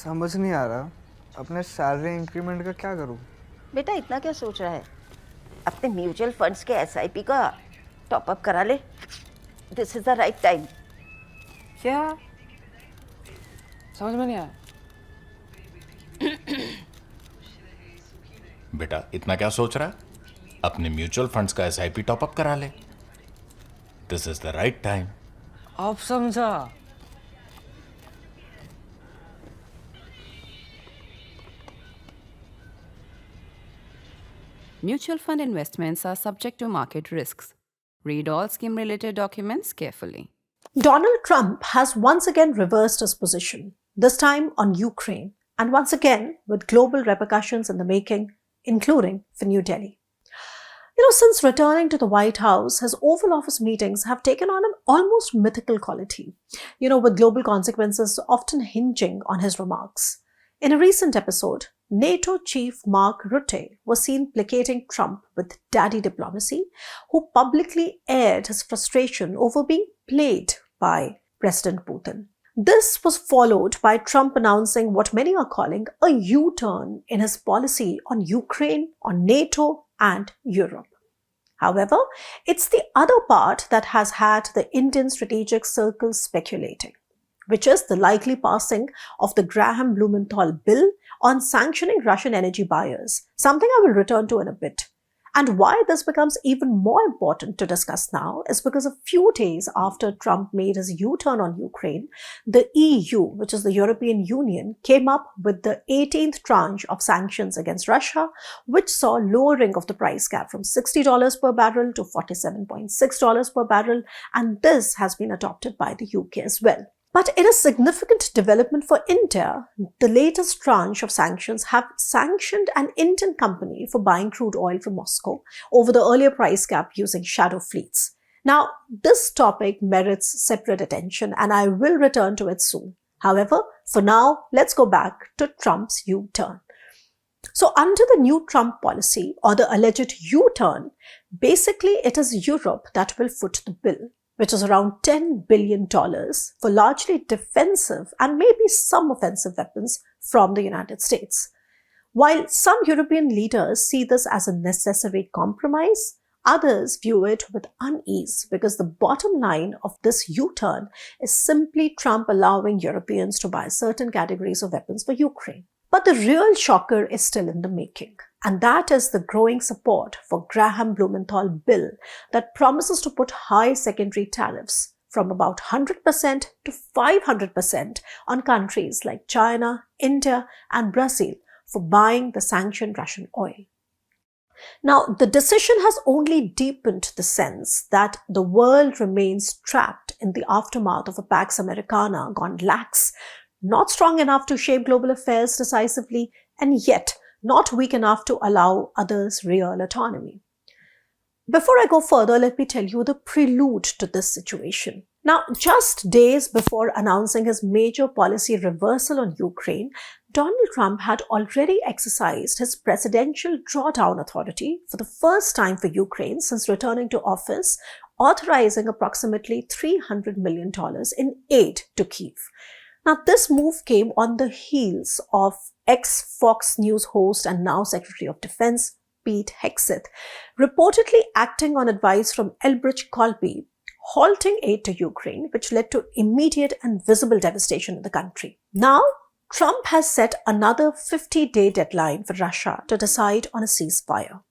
समझ नहीं आ रहा अपने सैलरी इंक्रीमेंट का क्या करूं। बेटा इतना क्या सोच रहा है? अपने म्यूचुअल फंड्स के एसआईपी का टॉप अप करा ले। This is the right time. क्या? समझ में नहीं आया। बेटा इतना क्या सोच रहा है? अपने म्यूचुअल फंड्स का एसआईपी टॉपअप करा ले। This is the right time. अब समझा। Mutual fund investments are subject to market risks. Read all scheme related documents carefully. Donald Trump has once again reversed his position, this time on Ukraine, and once again with global repercussions in the making, including for New Delhi. Since returning to the White House, his Oval Office meetings have taken on an almost mythical quality, with global consequences often hinging on his remarks. In a recent episode, NATO chief Mark Rutte was seen placating Trump with daddy diplomacy, who publicly aired his frustration over being played by President Putin. This was followed by Trump announcing what many are calling a U-turn in his policy on Ukraine, on NATO, and Europe. However, it's the other part that has had the Indian strategic circles speculating, which is the likely passing of the Graham-Blumenthal bill on sanctioning Russian energy buyers, something I will return to in a bit. And why this becomes even more important to discuss now is because a few days after Trump made his U-turn on Ukraine, the EU, which is the European Union, came up with the 18th tranche of sanctions against Russia, which saw lowering of the price cap from $60 per barrel to $47.6 per barrel, and this has been adopted by the UK as well. But in a significant development for India, the latest tranche of sanctions have sanctioned an Indian company for buying crude oil from Moscow over the earlier price cap using shadow fleets. Now, this topic merits separate attention and I will return to it soon. However, for now, let's go back to Trump's U-turn. So under the new Trump policy, or the alleged U-turn, basically it is Europe that will foot the bill, which is around $10 billion for largely defensive and maybe some offensive weapons from the United States. While some European leaders see this as a necessary compromise, others view it with unease because the bottom line of this U-turn is simply Trump allowing Europeans to buy certain categories of weapons for Ukraine. But the real shocker is still in the making, and that is the growing support for Graham-Blumenthal bill that promises to put high secondary tariffs from about 100% to 500% on countries like China, India, and Brazil for buying the sanctioned Russian oil. Now, the decision has only deepened the sense that the world remains trapped in the aftermath of a Pax Americana gone lax, not strong enough to shape global affairs decisively, and yet not weak enough to allow others real autonomy. Before I go further, let me tell you the prelude to this situation. Now, just days before announcing his major policy reversal on Ukraine, Donald Trump had already exercised his presidential drawdown authority for the first time for Ukraine since returning to office, authorizing approximately $300 million in aid to Kyiv. Now, this move came on the heels of ex-Fox News host and now Secretary of Defense Pete Hegseth reportedly acting on advice from Elbridge Colby, halting aid to Ukraine, which led to immediate and visible devastation in the country. Now, Trump has set another 50-day deadline for Russia to decide on a ceasefire.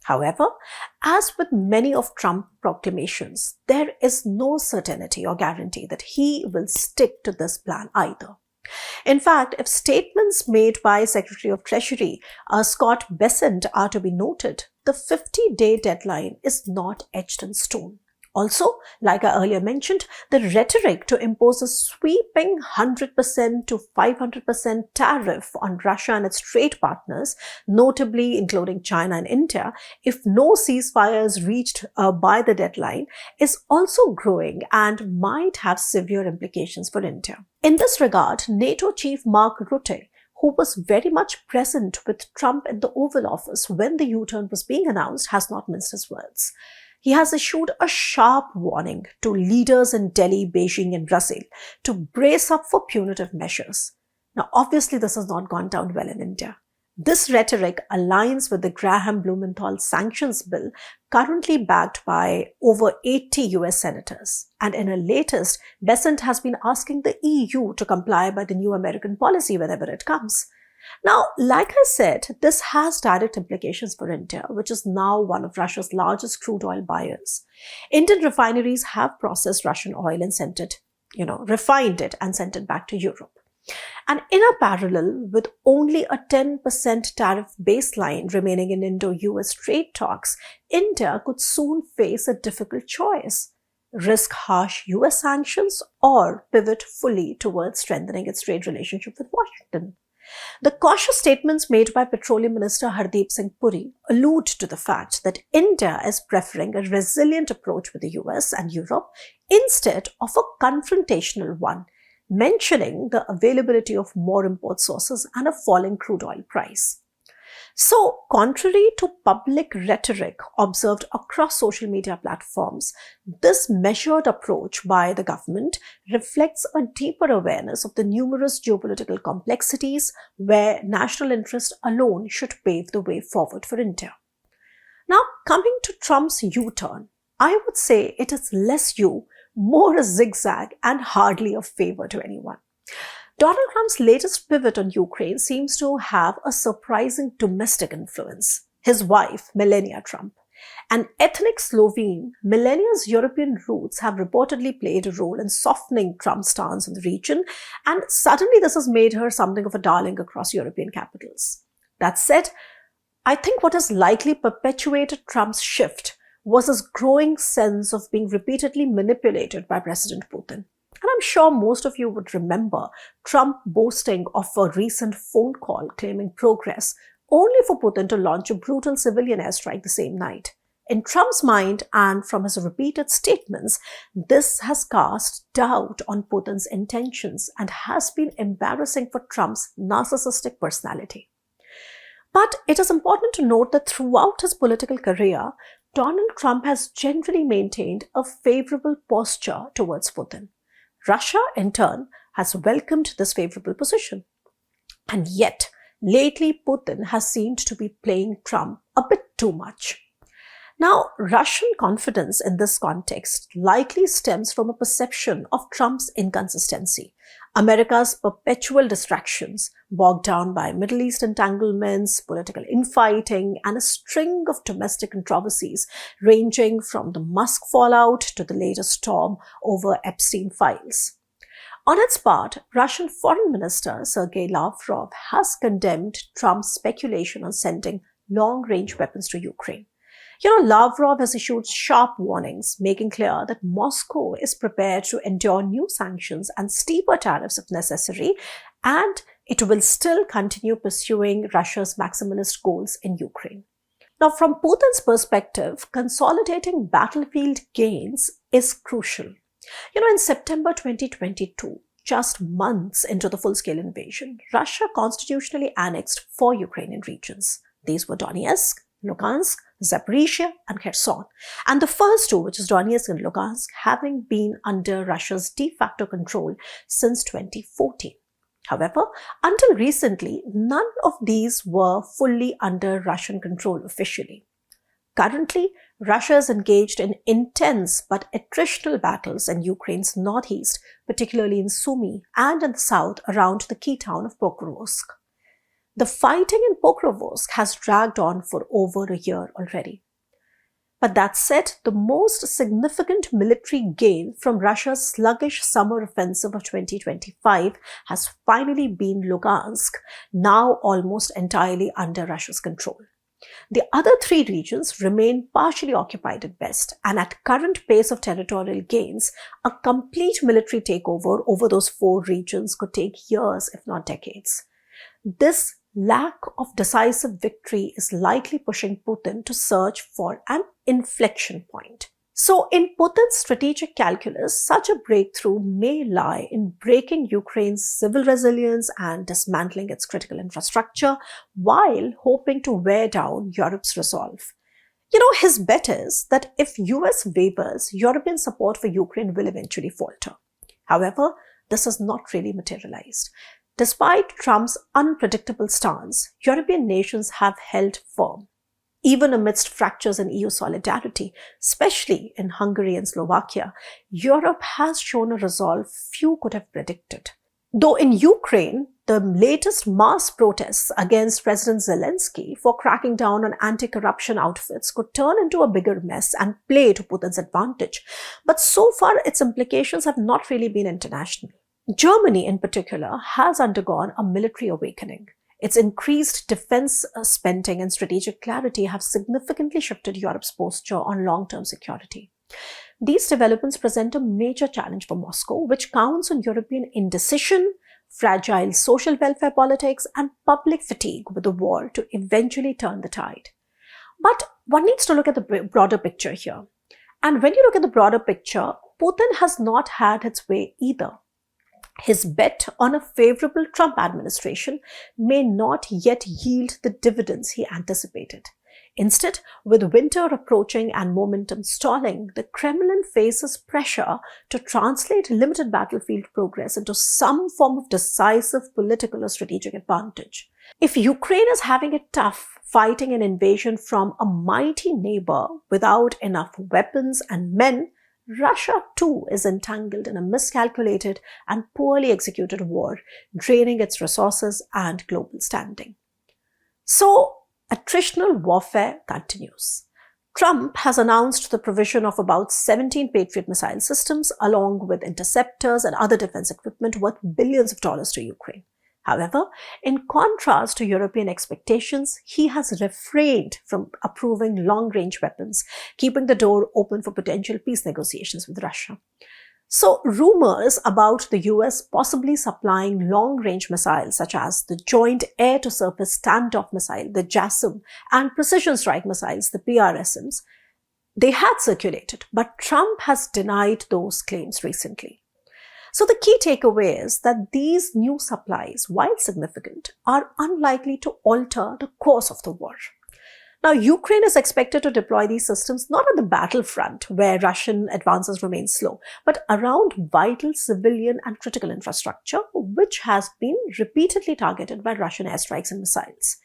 However, as with many of Trump's proclamations, there is no certainty or guarantee that he will stick to this plan either. In fact, if statements made by Secretary of Treasury Scott Bessent are to be noted, the 50-day deadline is not etched in stone. Also, like I earlier mentioned, the rhetoric to impose a sweeping 100% to 500% tariff on Russia and its trade partners, notably including China and India, if no ceasefire is reached by the deadline, is also growing and might have severe implications for India. In this regard, NATO chief Mark Rutte, who was very much present with Trump in the Oval Office when the U-turn was being announced, has not minced his words. He has issued a sharp warning to leaders in Delhi, Beijing, and Brazil to brace up for punitive measures. Now, obviously, this has not gone down well in India. This rhetoric aligns with the Graham-Blumenthal sanctions bill currently backed by over 80 US senators. And in her latest, Besant has been asking the EU to comply by the new American policy whenever it comes. Now, like I said, this has direct implications for India, which is now one of Russia's largest crude oil buyers. Indian refineries have processed Russian oil and refined it and sent it back to Europe. And in a parallel, with only a 10% tariff baseline remaining in Indo-US trade talks, India could soon face a difficult choice: risk harsh US sanctions or pivot fully towards strengthening its trade relationship with Washington. The cautious statements made by Petroleum Minister Hardeep Singh Puri allude to the fact that India is preferring a resilient approach with the US and Europe instead of a confrontational one, mentioning the availability of more import sources and a falling crude oil price. So, contrary to public rhetoric observed across social media platforms, this measured approach by the government reflects a deeper awareness of the numerous geopolitical complexities where national interest alone should pave the way forward for India. Now, coming to Trump's U-turn, I would say it is less U, more a zigzag, and hardly a favor to anyone. Donald Trump's latest pivot on Ukraine seems to have a surprising domestic influence. His wife, Melania Trump, an ethnic Slovene, Melania's European roots have reportedly played a role in softening Trump's stance in the region, and suddenly this has made her something of a darling across European capitals. That said, I think what has likely perpetuated Trump's shift was his growing sense of being repeatedly manipulated by President Putin. And I'm sure most of you would remember Trump boasting of a recent phone call claiming progress, only for Putin to launch a brutal civilian airstrike the same night. In Trump's mind, and from his repeated statements, this has cast doubt on Putin's intentions and has been embarrassing for Trump's narcissistic personality. But it is important to note that throughout his political career, Donald Trump has generally maintained a favorable posture towards Putin. Russia, in turn, has welcomed this favorable position. And yet, lately Putin has seemed to be playing Trump a bit too much. Now, Russian confidence in this context likely stems from a perception of Trump's inconsistency, America's perpetual distractions, bogged down by Middle East entanglements, political infighting, and a string of domestic controversies ranging from the Musk fallout to the latest storm over Epstein files. On its part, Russian Foreign Minister Sergei Lavrov has condemned Trump's speculation on sending long-range weapons to Ukraine. Lavrov has issued sharp warnings, making clear that Moscow is prepared to endure new sanctions and steeper tariffs if necessary, and it will still continue pursuing Russia's maximalist goals in Ukraine. Now, from Putin's perspective, consolidating battlefield gains is crucial. In September 2022, just months into the full-scale invasion, Russia constitutionally annexed 4 Ukrainian regions. These were Donetsk, Lugansk, Zaporizhia, and Kherson. And the first two, which is Donetsk and Lugansk, having been under Russia's de facto control since 2014. However, until recently, none of these were fully under Russian control officially. Currently, Russia is engaged in intense but attritional battles in Ukraine's northeast, particularly in Sumy, and in the south around the key town of Pokrovsk. The fighting in Pokrovsk has dragged on for over a year already. But that said, the most significant military gain from Russia's sluggish summer offensive of 2025 has finally been Lugansk, now almost entirely under Russia's control. The other 3 regions remain partially occupied at best, and at current pace of territorial gains, a complete military takeover over those 4 regions could take years, if not decades. This lack of decisive victory is likely pushing Putin to search for an inflection point. So, in Putin's strategic calculus, such a breakthrough may lie in breaking Ukraine's civil resilience and dismantling its critical infrastructure, while hoping to wear down Europe's resolve. His bet is that if US wavers, European support for Ukraine will eventually falter. However, this has not really materialized. Despite Trump's unpredictable stance, European nations have held firm. Even amidst fractures in EU solidarity, especially in Hungary and Slovakia, Europe has shown a resolve few could have predicted. Though in Ukraine, the latest mass protests against President Zelensky for cracking down on anti-corruption outfits could turn into a bigger mess and play to Putin's advantage. But so far, its implications have not really been international. Germany, in particular, has undergone a military awakening. Its increased defense spending and strategic clarity have significantly shifted Europe's posture on long-term security. These developments present a major challenge for Moscow, which counts on European indecision, fragile social welfare politics, and public fatigue with the war to eventually turn the tide. But one needs to look at the broader picture here. And when you look at the broader picture, Putin has not had its way either. His bet on a favorable Trump administration may not yet yield the dividends he anticipated. Instead, with winter approaching and momentum stalling, the Kremlin faces pressure to translate limited battlefield progress into some form of decisive political or strategic advantage. If Ukraine is having it tough fighting an invasion from a mighty neighbor without enough weapons and men, Russia too is entangled in a miscalculated and poorly executed war, draining its resources and global standing. So, attritional warfare continues. Trump has announced the provision of about 17 Patriot missile systems along with interceptors and other defense equipment worth billions of dollars to Ukraine. However, in contrast to European expectations, he has refrained from approving long-range weapons, keeping the door open for potential peace negotiations with Russia. So, rumors about the US possibly supplying long-range missiles such as the Joint Air-to-Surface Standoff Missile, the JASSM, and Precision Strike Missiles, the PRSMs, they had circulated, but Trump has denied those claims recently. So the key takeaway is that these new supplies, while significant, are unlikely to alter the course of the war. Now, Ukraine is expected to deploy these systems not on the battlefront, where Russian advances remain slow, but around vital civilian and critical infrastructure, which has been repeatedly targeted by Russian airstrikes and missiles.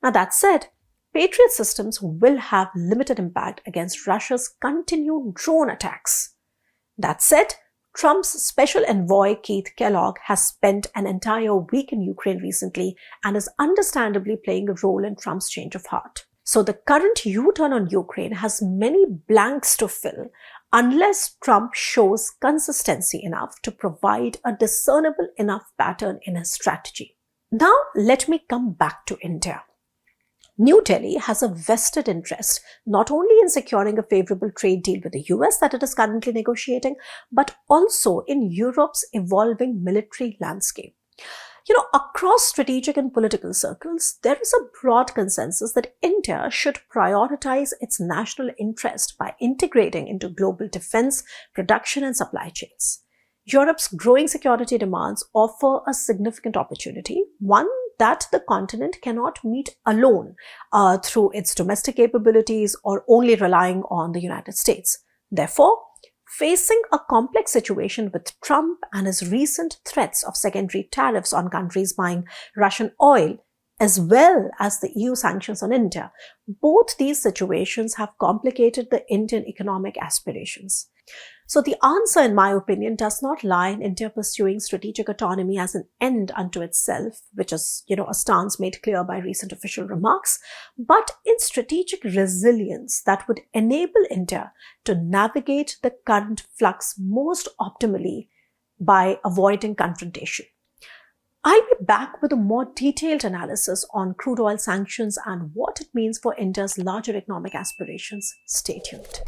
Now, that said, Patriot systems will have limited impact against Russia's continued drone attacks. That said, Trump's special envoy Keith Kellogg has spent an entire week in Ukraine recently and is understandably playing a role in Trump's change of heart. So the current U-turn on Ukraine has many blanks to fill unless Trump shows consistency enough to provide a discernible enough pattern in his strategy. Now let me come back to India. New Delhi has a vested interest not only in securing a favorable trade deal with the US that it is currently negotiating, but also in Europe's evolving military landscape. Across strategic and political circles, there is a broad consensus that India should prioritize its national interest by integrating into global defense, production, and supply chains. Europe's growing security demands offer a significant opportunity, one that the continent cannot meet alone through its domestic capabilities or only relying on the United States. Therefore, facing a complex situation with Trump and his recent threats of secondary tariffs on countries buying Russian oil, as well as the EU sanctions on India, both these situations have complicated the Indian economic aspirations. So the answer, in my opinion, does not lie in India pursuing strategic autonomy as an end unto itself, which is, a stance made clear by recent official remarks, but in strategic resilience that would enable India to navigate the current flux most optimally by avoiding confrontation. I'll be back with a more detailed analysis on crude oil sanctions and what it means for India's larger economic aspirations. Stay tuned.